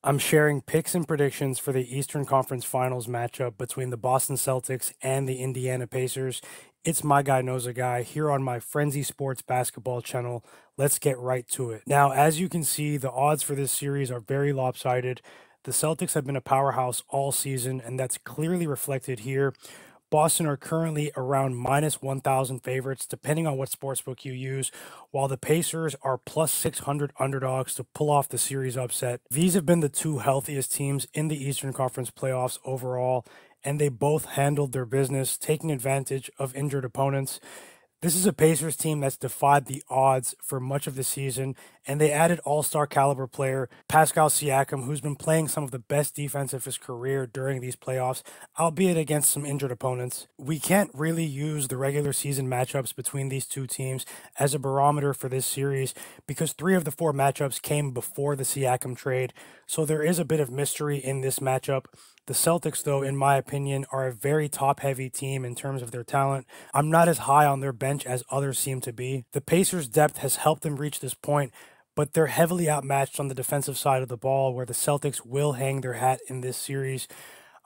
I'm sharing picks and predictions for the Eastern Conference Finals matchup between the Boston Celtics and the Indiana Pacers. It's Myguyknowsaguy here on my Frenzy Sports basketball channel. Let's get right to it. Now, as you can see, the odds for this series are very lopsided. The Celtics have been a powerhouse all season, and that's clearly reflected here. Boston are currently around minus 1,000 favorites, depending on what sportsbook you use, while the Pacers are plus 600 underdogs to pull off the series upset. These have been the two healthiest teams in the Eastern Conference playoffs overall, and they both handled their business, taking advantage of injured opponents. This is a Pacers team that's defied the odds for much of the season, and they added all-star caliber player Pascal Siakam, who's been playing some of the best defense of his career during these playoffs, albeit against some injured opponents. We can't really use the regular season matchups between these two teams as a barometer for this series because 3 of the 4 matchups came before the Siakam trade, so there is a bit of mystery in this matchup. The Celtics, though, in my opinion, are a very top heavy team in terms of their talent. I'm not as high on their bench as others seem to be. The Pacers' depth has helped them reach this point, but they're heavily outmatched on the defensive side of the ball, where the Celtics will hang their hat in this series.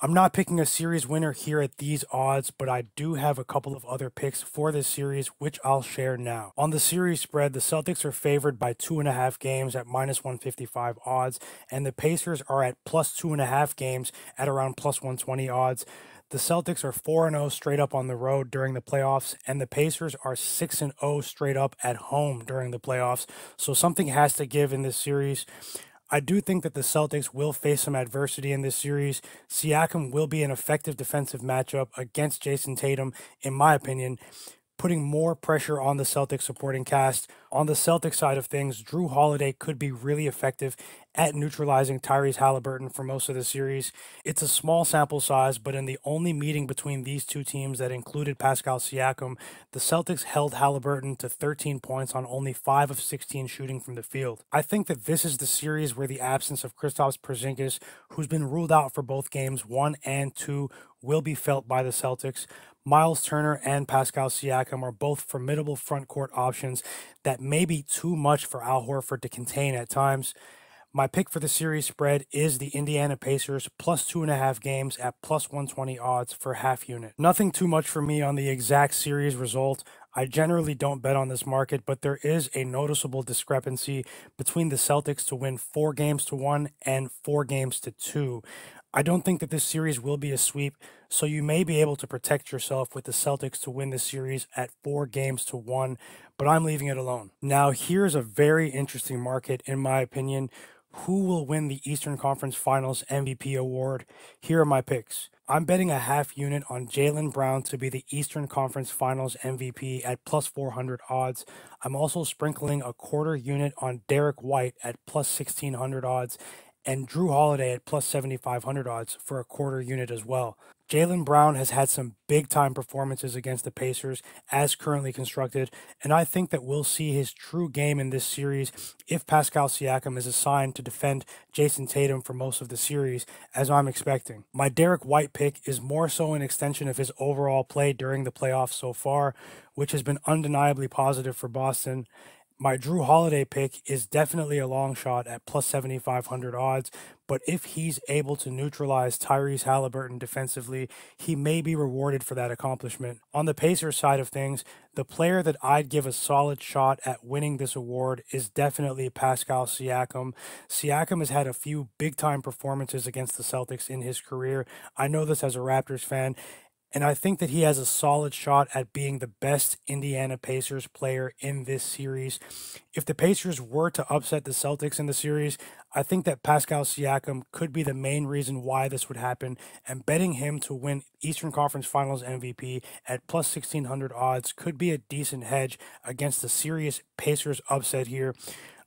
I'm not picking a series winner here at these odds, but I do have a couple of other picks for this series, which I'll share now. On the series spread, the Celtics are favored by 2.5 games at minus 155 odds, and the Pacers are at plus 2.5 games at around plus 120 odds. The Celtics are 4-0 straight up on the road during the playoffs, and the Pacers are 6-0 straight up at home during the playoffs. So something has to give in this series. I do think that the Celtics will face some adversity in this series. Siakam will be an effective defensive matchup against Jason Tatum, in my opinion, putting more pressure on the Celtics supporting cast. On the Celtics side of things, Drew Holiday could be really effective at neutralizing Tyrese Halliburton for most of the series. It's a small sample size, but in the only meeting between these two teams that included Pascal Siakam, the Celtics held Halliburton to 13 points on only 5 of 16 shooting from the field. I think that this is the series where the absence of Kristaps Porzingis, who's been ruled out for both games 1 and 2, will be felt by the Celtics. Miles Turner and Pascal Siakam are both formidable front court options that may be too much for Al Horford to contain at times. My pick for the series spread is the Indiana Pacers plus 2.5 games at plus 120 odds for half unit. Nothing too much for me on the exact series result. I generally don't bet on this market, but there is a noticeable discrepancy between the Celtics to win 4 games to 1 and 4 games to 2. I don't think that this series will be a sweep, so you may be able to protect yourself with the Celtics to win this series at 4 games to 1, but I'm leaving it alone. Now, here's a very interesting market, in my opinion. Who will win the Eastern Conference Finals MVP award? Here are my picks. I'm betting a half unit on Jaylen Brown to be the Eastern Conference Finals MVP at plus 400 odds. I'm also sprinkling a quarter unit on Derek White at plus 1600 odds and Drew Holiday at plus 7,500 odds for a quarter unit as well. Jaylen Brown has had some big time performances against the Pacers as currently constructed, and I think that we'll see his true game in this series if Pascal Siakam is assigned to defend Jason Tatum for most of the series, as I'm expecting. My Derek White pick is more so an extension of his overall play during the playoffs so far, which has been undeniably positive for Boston. My Drew Holiday pick is definitely a long shot at plus 7,500 odds, but if he's able to neutralize Tyrese Halliburton defensively, he may be rewarded for that accomplishment. On the Pacers side of things, the player that I'd give a solid shot at winning this award is definitely Pascal Siakam. Siakam has had a few big time performances against the Celtics in his career. I know this as a Raptors fan, and I think that he has a solid shot at being the best Indiana Pacers player in this series. If the Pacers were to upset the Celtics in the series, I think that Pascal Siakam could be the main reason why this would happen, and betting him to win Eastern Conference Finals MVP at plus 1600 odds could be a decent hedge against the serious Pacers upset here.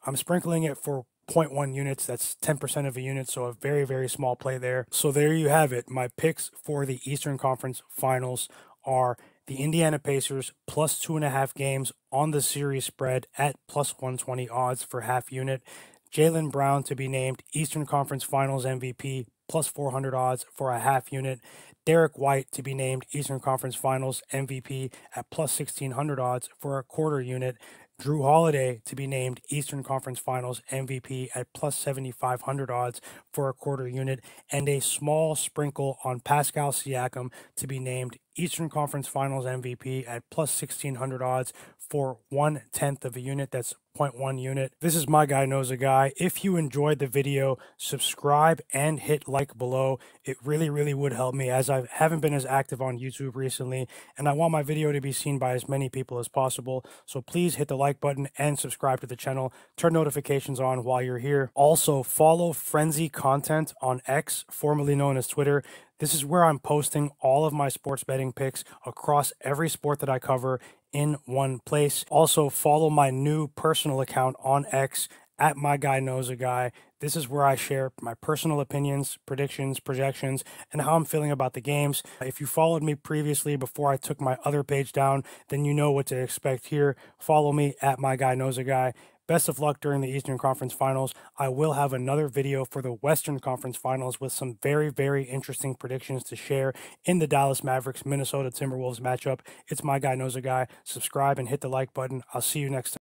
I'm sprinkling it for zero point 0.1 units. That's 10% of a unit, so a very, very small play there. So there you have it. My picks for the Eastern Conference Finals are the Indiana Pacers plus 2.5 games on the series spread at plus 120 odds for half unit. Jaylen Brown to be named Eastern Conference Finals MVP plus 400 odds for a half unit. Derek White to be named Eastern Conference Finals MVP at plus 1600 odds for a quarter unit. Drew Holiday to be named Eastern Conference Finals MVP at plus 7,500 odds for a quarter unit, and a small sprinkle on Pascal Siakam to be named Eastern Conference Finals MVP at plus 1,600 odds for 1/10 of a unit. That's 0.1 unit. This is My Guy Knows a Guy. If you enjoyed the video, subscribe and hit like below. It really, really would help me, as I haven't been as active on YouTube recently, and I want my video to be seen by as many people as possible. So please hit the like button and subscribe to the channel. Turn notifications on while you're here. Also, follow Frenzy Content on X, formerly known as Twitter. This is where I'm posting all of my sports betting picks across every sport that I cover in one place. Also, follow my new personal account on X at Myguyknowsaguy. This is where I share my personal opinions, predictions, projections, and how I'm feeling about the games. If you followed me previously before I took my other page down, then you know what to expect here. Follow me at Myguyknowsaguy. Best of luck during the Eastern Conference Finals. I will have another video for the Western Conference Finals with some very, very interesting predictions to share in the Dallas Mavericks Minnesota Timberwolves matchup. It's My Guy Knows a Guy. Subscribe and hit the like button. I'll see you next time.